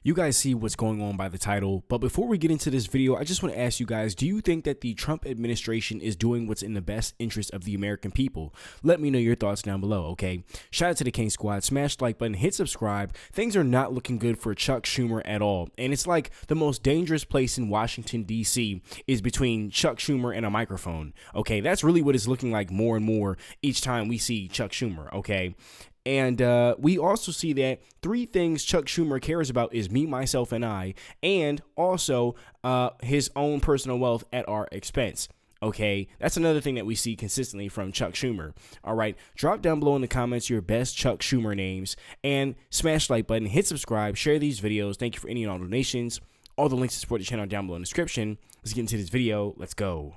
You guys see what's going on by the title, but before we get into this video, I just want to ask you guys, do you think that the Trump administration is doing what's in the best interest of the American people? Let me know your thoughts down below, okay? Shout out to the King Squad, smash the like button, hit subscribe. Things are not looking good for Chuck Schumer at all, and it's like the most dangerous place in Washington, D.C. is between Chuck Schumer and a microphone, okay? That's really what it's looking like more and more each time we see Chuck Schumer, okay? And we also see that three things Chuck Schumer cares about is me, myself, and I, and also his own personal wealth at our expense. Okay, that's another thing that we see consistently from Chuck Schumer. All right, drop down below in the comments your best Chuck Schumer names and smash the like button, hit subscribe, share these videos. Thank you for any and all donations. All the links to support the channel are down below in the description. Let's get into this video. Let's go.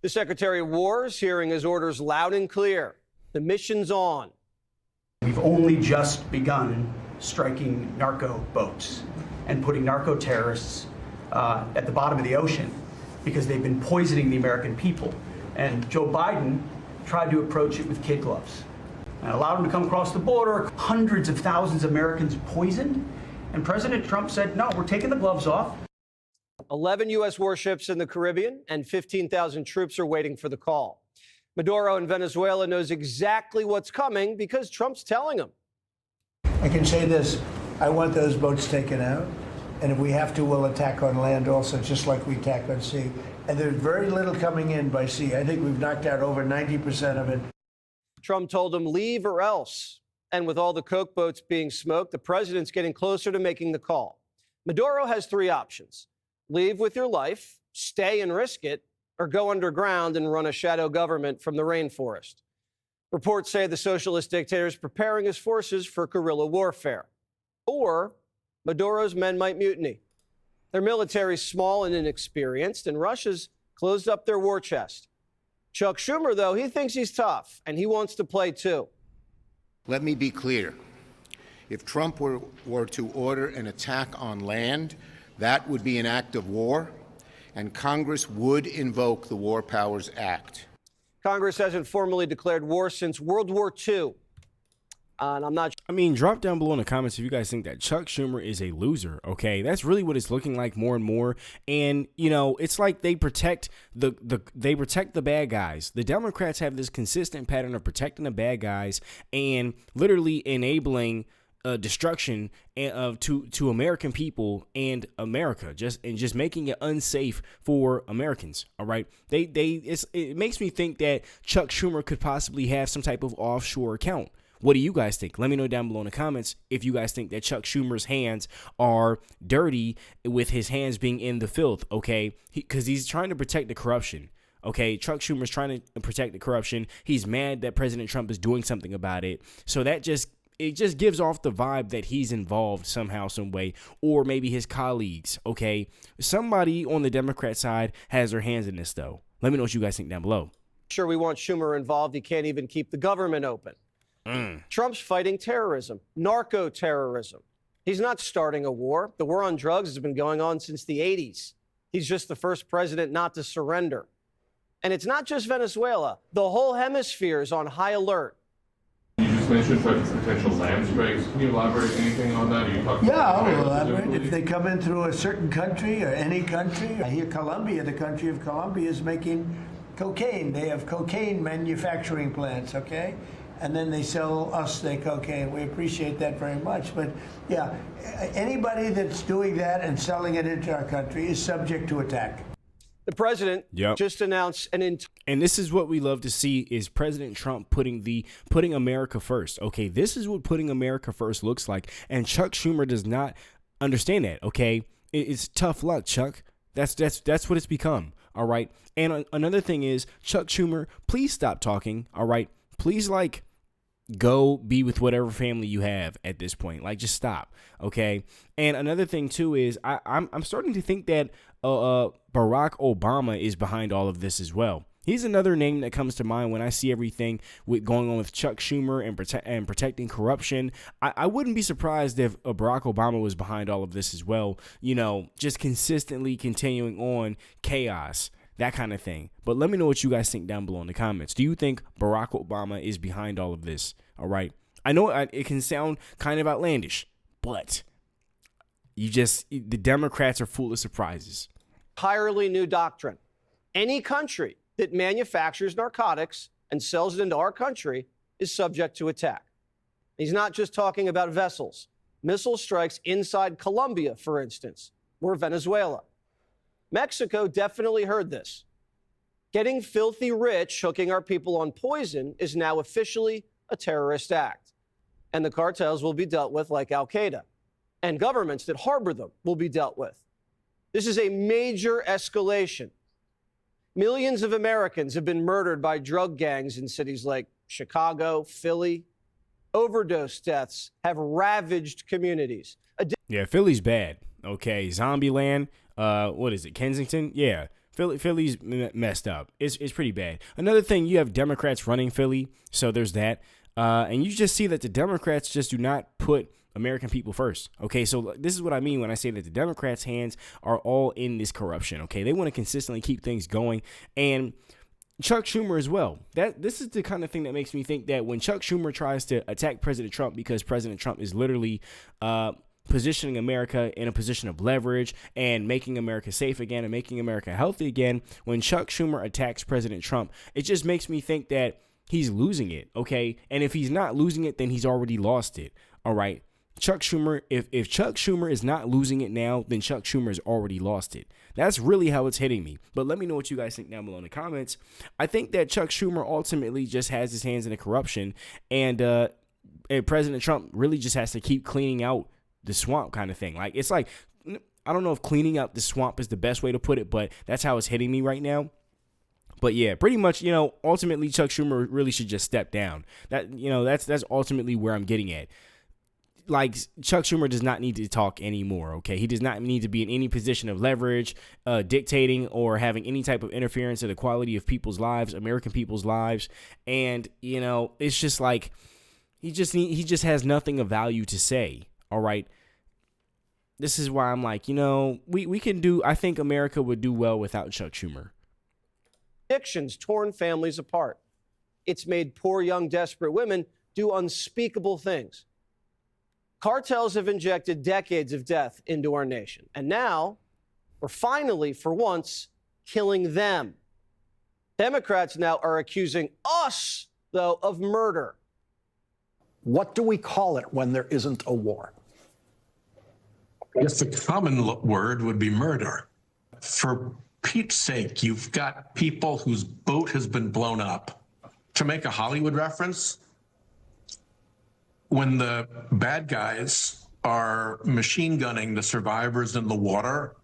The Secretary of War is hearing his orders loud and clear. The mission's on. We've only just begun striking narco boats and putting narco terrorists at the bottom of the ocean because they've been poisoning the American people. And Joe Biden tried to approach it with kid gloves and allowed them to come across the border. Hundreds of thousands of Americans poisoned. And President Trump said, no, we're taking the gloves off. 11 U.S. warships in the Caribbean and 15,000 troops are waiting for the call. Maduro in Venezuela knows exactly what's coming because Trump's telling him. I can say this, I want those boats taken out, and if we have to, we'll attack on land also, just like we attack on sea. And there's very little coming in by sea. I think we've knocked out over 90% of it. Trump told him, leave or else. And with all the coke boats being smoked, the president's getting closer to making the call. Maduro has three options. Leave with your life, stay and risk it, or go underground and run a shadow government from the rainforest. Reports say the socialist dictator is preparing his forces for guerrilla warfare. Or Maduro's men might mutiny. Their military's small and inexperienced, and Russia's closed up their war chest. Chuck Schumer, though, he thinks he's tough, and he wants to play too. Let me be clear. If Trump were to order an attack on land, that would be an act of war, and Congress would invoke the War Powers Act. Congress hasn't formally declared war since World War II. And I'm not. I mean, drop down below in the comments if you guys think that Chuck Schumer is a loser, okay? That's really what it's looking like more and more. And, you know, it's like they protect the bad guys. The Democrats have this consistent pattern of protecting the bad guys and literally enabling destruction to American people and America, just making it unsafe for Americans. All right, it makes me think that Chuck Schumer could possibly have some type of offshore account. What do you guys think? Let me know down below in the comments if you guys think that Chuck Schumer's hands are dirty with his hands being in the filth. Okay, because he's trying to protect the corruption. Okay, Chuck Schumer's trying to protect the corruption. He's mad that President Trump is doing something about it. So it just gives off the vibe that he's involved somehow, some way, or maybe his colleagues, okay? Somebody on the Democrat side has their hands in this, though. Let me know what you guys think down below. Sure, we want Schumer involved. He can't even keep the government open. Trump's fighting terrorism, narco-terrorism. He's not starting a war. The war on drugs has been going on since the 80s. He's just the first president not to surrender. And it's not just Venezuela. The whole hemisphere is on high alert. You just mentioned potential land strikes. Can you elaborate anything on that? Yeah, I'll elaborate. If they come in through a certain country or any country, I hear Colombia, the country of Colombia, is making cocaine. They have cocaine manufacturing plants, okay? And then they sell us their cocaine. We appreciate that very much. But yeah, anybody that's doing that and selling it into our country is subject to attack. The president just announced and this is what we love to see is President Trump putting America first. Okay, this is what putting America first looks like, and Chuck Schumer does not understand that. Okay, it's tough luck, Chuck. That's what it's become. All right, and another thing is Chuck Schumer, please stop talking. All right, please go be with whatever family you have at this point. Like, just stop. Okay. And another thing too is I'm starting to think that Barack Obama is behind all of this as well. He's another name that comes to mind when I see everything going on with Chuck Schumer and protecting corruption. I wouldn't be surprised if Barack Obama was behind all of this as well. You know, just consistently continuing on chaos, that kind of thing. But let me know what you guys think down below in the comments. Do you think Barack Obama is behind all of this? All right. I know it can sound kind of outlandish, but the Democrats are full of surprises. Entirely new doctrine. Any country that manufactures narcotics and sells it into our country is subject to attack. He's not just talking about vessels. Missile strikes inside Colombia, for instance, or Venezuela. Mexico definitely heard this. Getting filthy rich hooking our people on poison is now officially a terrorist act. And the cartels will be dealt with like Al-Qaeda. And governments that harbor them will be dealt with. This is a major escalation. Millions of Americans have been murdered by drug gangs in cities like Chicago, Philly. Overdose deaths have ravaged communities. Yeah, Philly's bad. Okay, Zombieland. What is it? Kensington? Yeah, Philly's messed up. It's pretty bad. Another thing, you have Democrats running Philly, so there's that. And you just see that the Democrats just do not put American people first. Okay, so this is what I mean when I say that the Democrats' hands are all in this corruption. Okay, they want to consistently keep things going, and Chuck Schumer as well. This is the kind of thing that makes me think that when Chuck Schumer tries to attack President Trump because President Trump is literally positioning America in a position of leverage and making America safe again and making America healthy again, when Chuck Schumer attacks President Trump, it just makes me think that he's losing it. Okay, and if he's not losing it, then he's already lost it. All right. Chuck Schumer, if Chuck Schumer is not losing it now, then Chuck Schumer has already lost it. That's really how it's hitting me. But let me know what you guys think down below in the comments. I think that Chuck Schumer ultimately just has his hands in the corruption, and President Trump really just has to keep cleaning out the swamp kind of thing. Like, it's like, I don't know if cleaning out the swamp is the best way to put it, but that's how it's hitting me right now. But yeah, pretty much, ultimately Chuck Schumer really should just step down. That's ultimately where I'm getting at. Like, Chuck Schumer does not need to talk anymore, okay? He does not need to be in any position of leverage, dictating or having any type of interference in the quality of people's lives, American people's lives. And, it's just like, he just has nothing of value to say, all right? This is why I'm like, we can do, I think America would do well without Chuck Schumer. Addictions torn families apart. It's made poor, young, desperate women do unspeakable things. Cartels have injected decades of death into our nation. And now we're finally, for once, killing them. Democrats now are accusing us, though, of murder. What do we call it when there isn't a war? I guess the common word would be murder. For Pete's sake, you've got people whose boat has been blown up. To make a Hollywood reference, when the bad guys are machine gunning the survivors in the water,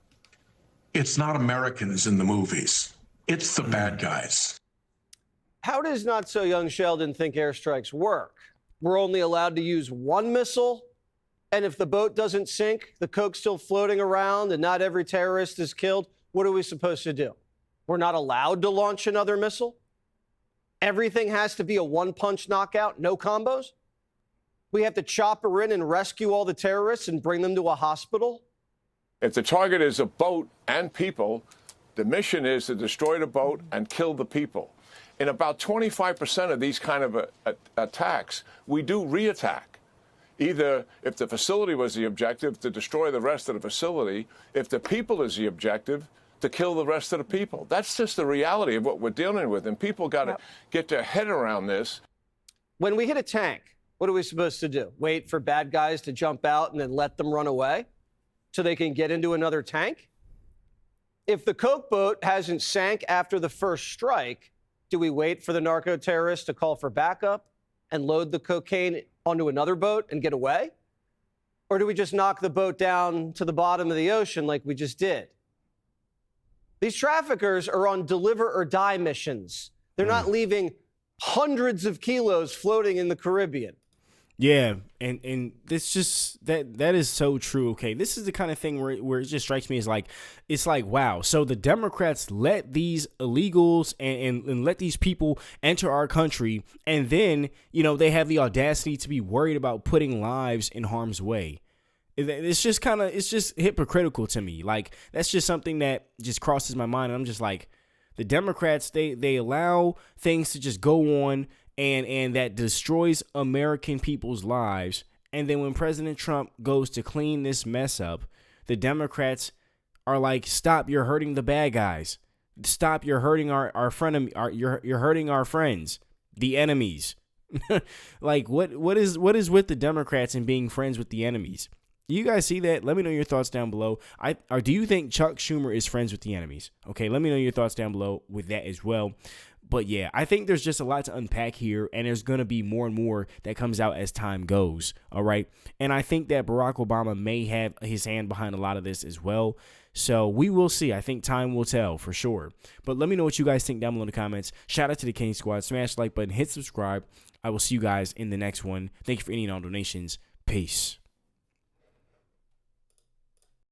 it's not Americans in the movies. It's the bad guys. How does not so young Sheldon think airstrikes work? We're only allowed to use one missile, and if the boat doesn't sink, the coke's still floating around and not every terrorist is killed, what are we supposed to do? We're not allowed to launch another missile? Everything has to be a one-punch knockout, no combos? We have to chopper in and rescue all the terrorists and bring them to a hospital? If the target is a boat and people, the mission is to destroy the boat and kill the people. In about 25% of these kind of attacks, we do reattack. Either if the facility was the objective, to destroy the rest of the facility. If the people is the objective, to kill the rest of the people. That's just the reality of what we're dealing with. And people got to get their head around this. When we hit a tank, what are we supposed to do? Wait for bad guys to jump out and then let them run away so they can get into another tank? If the coke boat hasn't sank after the first strike, do we wait for the narco terrorists to call for backup and load the cocaine onto another boat and get away? Or do we just knock the boat down to the bottom of the ocean like we just did? These traffickers are on deliver or die missions. They're not leaving hundreds of kilos floating in the Caribbean. Yeah, and this just that is so true. Okay, this is the kind of thing where it just strikes me as like, it's like, wow. So the Democrats let these illegals and let these people enter our country, and then they have the audacity to be worried about putting lives in harm's way. It's just hypocritical to me. Like, that's just something that just crosses my mind, and I'm just like, the Democrats, they allow things to just go on. And that destroys American people's lives, And then when President Trump goes to clean this mess up, the Democrats are like, stop, you're hurting the bad guys. Stop, you're hurting our friend, you're hurting our friends, the enemies. Like, what is with the Democrats and being friends with the enemies? You guys see that? Let me know your thoughts down below. Or do you think Chuck Schumer is friends with the enemies? Okay, let me know your thoughts down below with that as well. But yeah, I think there's just a lot to unpack here, and there's going to be more and more that comes out as time goes, all right? And I think that Barack Obama may have his hand behind a lot of this as well. So we will see. I think time will tell for sure. But let me know what you guys think down below in the comments. Shout out to the King Squad. Smash the like button, hit subscribe. I will see you guys in the next one. Thank you for any and all donations. Peace.